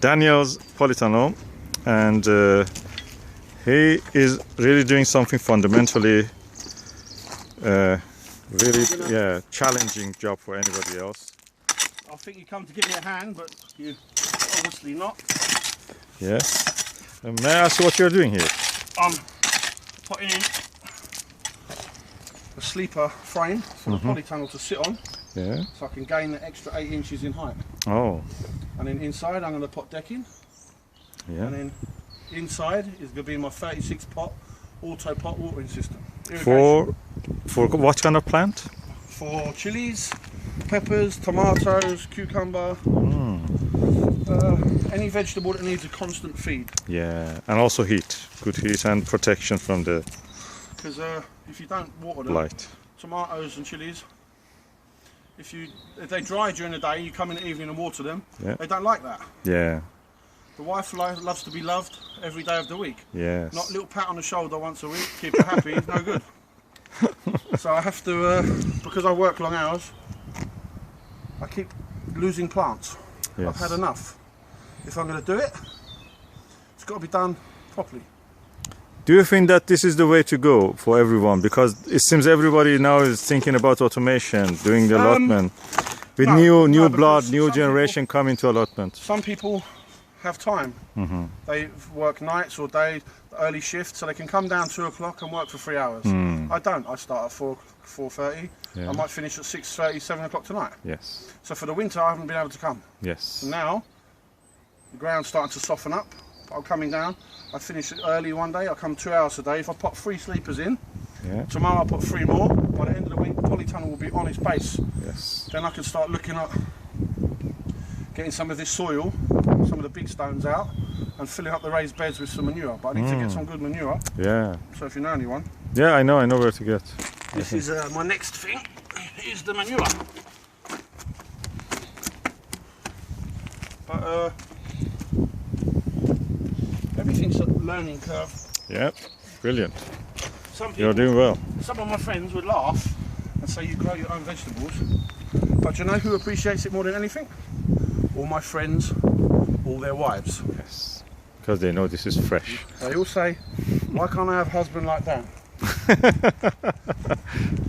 Daniel's polytunnel, and he is really doing something fundamentally really challenging job for anybody else. I think you come to give me a hand, but you obviously not. Yes. May I ask what you're doing here? I'm putting in a sleeper frame for the polytunnel to sit on, so I can gain the extra 8 inches in height. Oh. And then inside I'm going to put decking. Yeah. And then inside is going to be my 36 pot auto pot watering system. For what kind of plant? For chilies, peppers, tomatoes, cucumber, any vegetable that needs a constant feed. Yeah, and also heat, good heat and protection from the Because if you don't water them, light. tomatoes and chilies, if they dry during the day, you come in the evening and water them, they don't like that. Yeah. The wife loves to be loved every day of the week. Yes. Not a little pat on the shoulder once a week, keep her happy, it's no good. So I have to, because I work long hours, I keep losing plants. Yes. I've had enough. If I'm going to do it, it's got to be done properly. Do you think that this is the way to go for everyone? Because it seems everybody now is thinking about automation, doing the allotment. With new blood, new generation coming to allotment. Some people have time. They work nights or days, early shift, so they can come down 2 o'clock and work for 3 hours. I don't. I start at 4:30. I might finish at 6:30, 7 o'clock tonight. Yes. So for the winter, I haven't been able to come. Yes. So now the ground's starting to soften up. I'm coming down. I finish it early one day. I come 2 hours a day. If I put 3 sleepers in, tomorrow I'll put 3 more. By the end of the week, the polytunnel will be on its base. Yes. Then I can start looking at getting some of this soil, some of the big stones out, and filling up the raised beds with some manure. But I need to get some good manure. Yeah. So if you know anyone. Yeah, I know where to get. This is my next thing, is the manure. But everything's a learning curve. Yeah, brilliant. Some people, You're doing well. Some of my friends would laugh and say you grow your own vegetables. But you know who appreciates it more than anything? All my friends, all their wives. Yes. Because they know this is fresh. They all say, why can't I have a husband like that?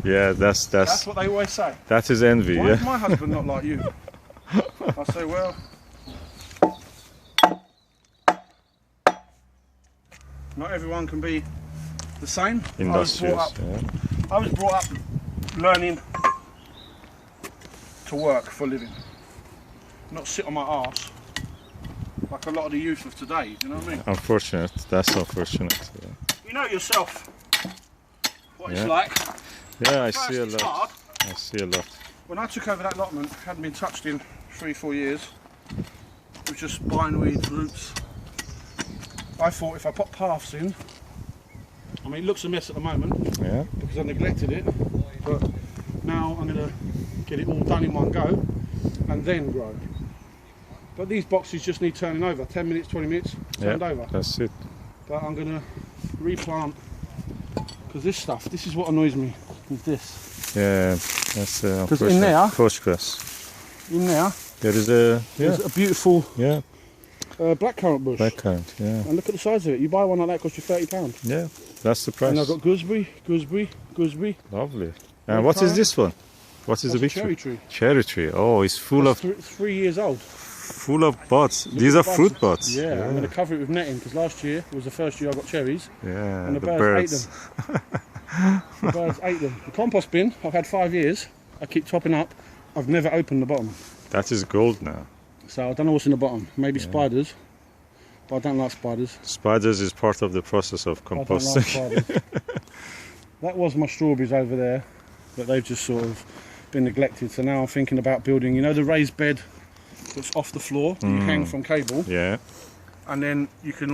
Yeah, that's what they always say. That is envy. Why is my husband not like you? I say, well, not everyone can be the same. Industrious. I was brought up learning to work for a living, not sit on my arse like a lot of the youth of today. Do you know what I mean? Unfortunate. That's unfortunate. Yeah. You know yourself what it's like. Yeah, I First, see a it's lot. hard. I see a lot. When I took over that allotment, it hadn't been touched in 3-4 years. It was just bindweed, roots. I thought if I put paths in, I mean it looks a mess at the moment because I neglected it, but now I'm going to get it all done in one go and then grow. But these boxes just need turning over, 10 minutes, 20 minutes, turned over. That's it. But I'm going to replant, because this is what annoys me with this. Yeah, that's unfortunate. in there- Coach grass. In there, There is there's a beautiful blackcurrant bush. blackcurrant. Yeah. And look at the size of it. You buy one like that, it costs you £30. Yeah, that's the price. And I've got gooseberry. Lovely. And what is this one? What is the big cherry tree? Cherry tree. Oh, it's full of 3 years old. full of buds. These are fruit buds. Yeah, I'm going to cover it with netting because last year was the first year I got cherries. Yeah, And the birds birds. ate them. The birds ate them. The compost bin, I've had 5 years. I keep topping up. I've never opened the bottom. That is gold now. So I don't know what's in the bottom. Maybe spiders. But I don't like spiders. Spiders is part of the process of I don't like composting. spiders. That was my strawberries over there. But they've just sort of been neglected. So now I'm thinking about building, you know, the raised bed that's off the floor that you hang from cable. Yeah. And then you can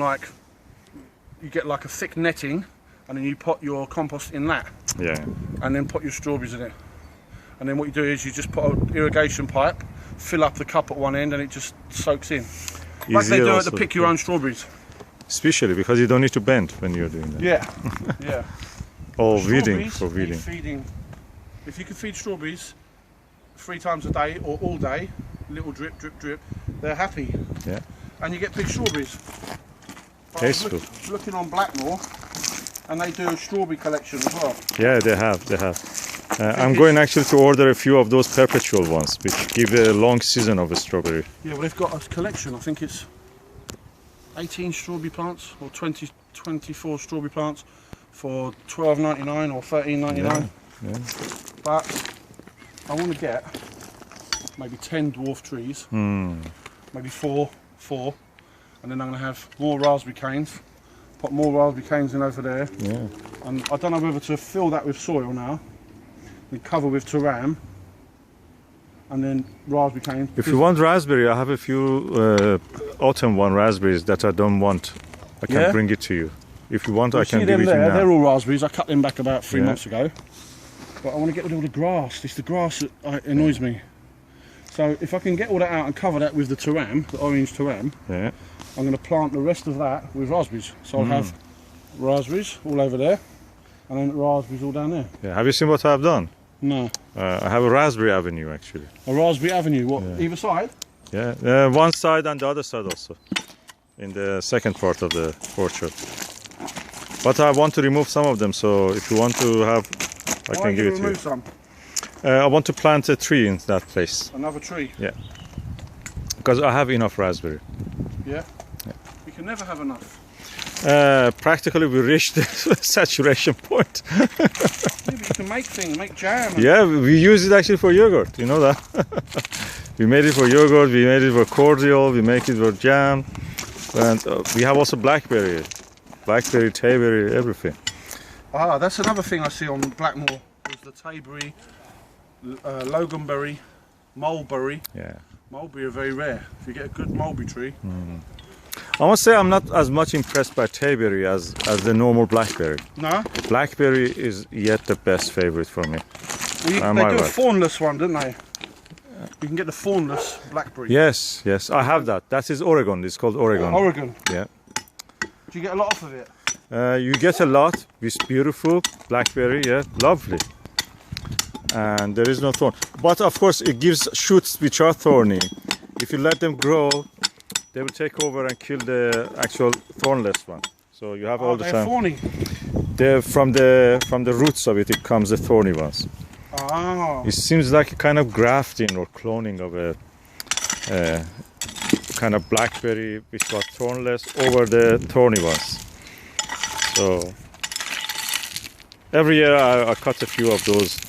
you get like a thick netting and then you put your compost in that. Yeah. And then put your strawberries in it. And then what you do is you just put an irrigation pipe, fill up the cup at one end and it just soaks in. Like they do at the pick your own strawberries. Especially because you don't need to bend when you're doing that. Yeah, yeah. Or weeding, Strawberries for need weeding. feeding. If you can feed strawberries 3 times a day or all day, little drip, drip, drip, they're happy. Yeah. And you get big strawberries. Tasteful. Looking on Blackmore, and they do a strawberry collection as well. Yeah, they have. They have. I'm going actually to order a few of those perpetual ones, which give a long season of a strawberry. Yeah, well, they've got a collection. I think it's 18 strawberry plants or 24 strawberry plants for $12.99 or $13.99. Yeah. But I want to get maybe 10 dwarf trees, maybe four, and then I'm going to have more raspberry canes. Put more raspberry canes in over there. Yeah. And I don't know whether to fill that with soil now, then cover with teram, and then raspberry canes. If you want raspberry, I have a few autumn one raspberries that I don't want. I can bring it to you. If you want, I can give it to you now. They're all raspberries. I cut them back about 3 months ago. But I want to get rid of all the grass. It's the grass that annoys me. So if I can get all that out and cover that with the teram, the orange teram, I'm going to plant the rest of that with raspberries. So I'll have raspberries all over there, and then raspberries all down there. Yeah. Have you seen what I've done? No. I have a raspberry avenue actually. A raspberry avenue, what, either side? Yeah, one side and the other side also, in the second part of the orchard. But I want to remove some of them, so if you want to have, I can give it to you. Remove some? I want to plant a tree in that place. Another tree? Yeah. Because I have enough raspberry. Yeah? You can never have enough. Practically we reached the saturation point. Yeah, but you can make things, make jam. Yeah, we use it actually for yogurt, you know that. We made it for yogurt, we made it for cordial, we make it for jam. And we have also blackberry, tayberry, everything. Ah, that's another thing I see on Blackmore, is the tayberry, loganberry, mulberry. Yeah. Mulberry are very rare. If you get a good mulberry tree. I must say I'm not as much impressed by tayberry as the normal blackberry. No? Blackberry is yet the best favorite for me. Well, they do a thornless one, don't they? You can get the thornless blackberry. Yes, I have that. That is Oregon. It's called Oregon. Oregon. Yeah. Do you get a lot off of it? You get a lot. It's beautiful. Blackberry, yeah, lovely. And there is no thorn. But of course it gives shoots which are thorny. If you let them grow, they will take over and kill the actual thornless one. So you have all the time. Thorny. They're from the roots of it comes the thorny ones. Ah. It seems like a kind of grafting or cloning of a kind of blackberry which was thornless over the thorny ones. So every year I cut a few of those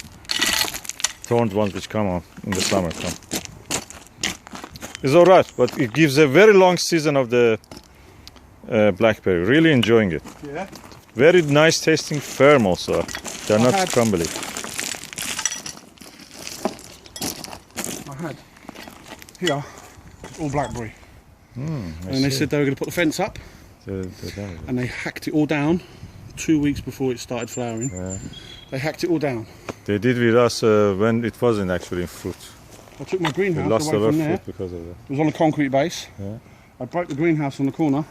thorned ones which come on in the summer. It's alright, but it gives a very long season of the blackberry. Really enjoying it. Yeah. Very nice tasting, firm also. They're not crumbly. I had here all blackberry. And they said they were going to put the fence up, and they hacked it all down 2 weeks before it started flowering. Yeah. They hacked it all down. They did with us when it wasn't actually in fruit. I took my greenhouse We lost away a lot from of there. fruit because of that. It was on a concrete base. Yeah. I broke the greenhouse on the corner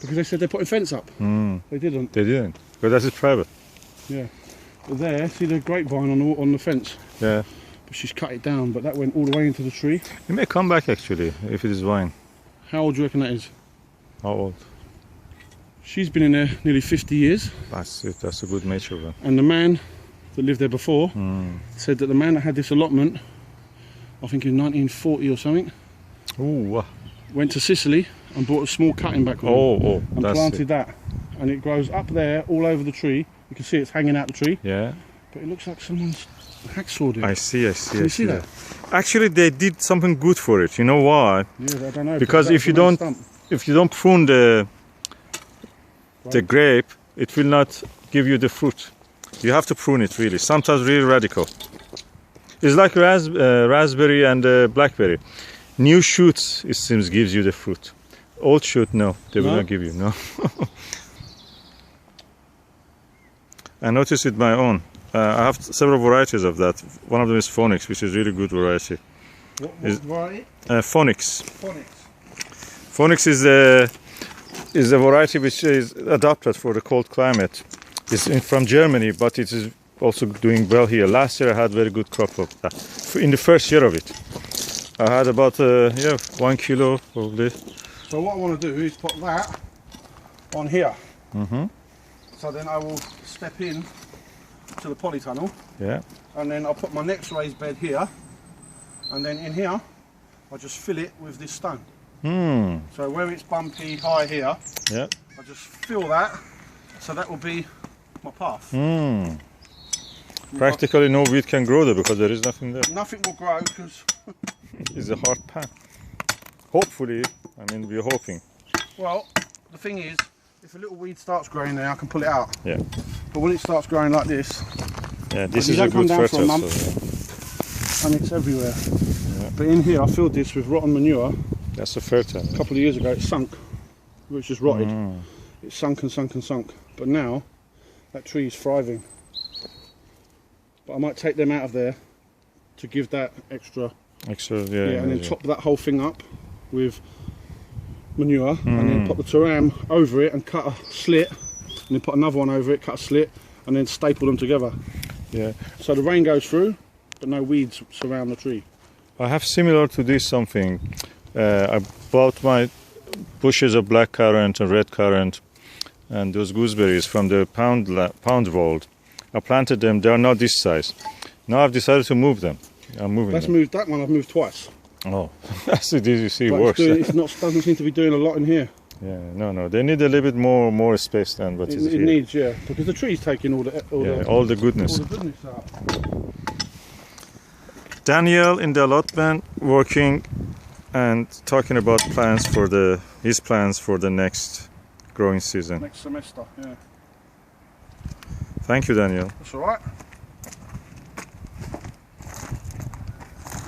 because they said they're putting fence up. They didn't. They didn't, because that is private. Yeah. But there, see the grapevine on the fence? Yeah. But she's cut it down, but that went all the way into the tree. It may come back actually, if it is vine. How old do you reckon that is? How old? She's been in there nearly 50 years. That's it, that's a good mature one. And the man that lived there before said that the man that had this allotment, I think in 1940 or something, went to Sicily and brought a small cutting back with him and planted that. And it grows up there all over the tree. You can see it's hanging out the tree. Yeah. But it looks like someone's hacksawed it. I see. Can you see that? Actually, they did something good for it. You know why? Yeah, I don't know. Because if you don't prune the grape, it will not give you the fruit. You have to prune it really. Sometimes really radical. It's like raspberry and blackberry. New shoots, it seems, gives you the fruit. Old shoot, no, they will not give you. No. I noticed it my own. I have several varieties of that. One of them is Phoenix, which is really good variety. What variety? Phoenix. Phoenix. Phoenix is a variety which is adapted for the cold climate. It's from Germany, but it is also doing well here. Last year I had very good crop of that. In the first year of it, I had about 1 kilo probably. So what I want to do is put that on here. Mm-hmm. So then I will step in to the polytunnel. Yeah. And then I'll put my next raised bed here. And then in here, I'll just fill it with this stone. Hmm. So where it's bumpy high here, Yeah. I just fill that. So that will be my path. Hmm. Practically no weed can grow there because there is nothing there. Nothing will grow because, It's a hard path. Hopefully, I mean, we're hoping. well, the thing is, if a little weed starts growing there, I can pull it out. Yeah. But when it starts growing like this, Yeah, this you is a don't come good down for a fertile month. soil. And it's everywhere. But in here, I filled this with rotten manure. That's a fertile. A couple of years ago, it sunk. It was just rotted. It sunk and sunk and sunk. But now, that tree is thriving. But I might take them out of there to give that extra. Extra, And then top that whole thing up with manure. And then put the teram over it and cut a slit. And then put another one over it, cut a slit. And then staple them together. Yeah. So the rain goes through, but no weeds surround the tree. I have similar to this something. I bought my bushes of black currant and red currant and those gooseberries from the pound vault. I planted them. They are not this size. Now I've decided to move them. I'm moving That's them. moved. That one I've moved twice. Oh, that's it. You see, it But works. it's not doesn't seem to be doing a lot in here. Yeah, no. They need a little bit more space than what is It here. needs, yeah, because the tree's taking all the goodness. all the goodness out. Daniel in the allotment working and talking about his plans for the next growing season. Next semester, yeah. Thank you, Daniel. That's all right.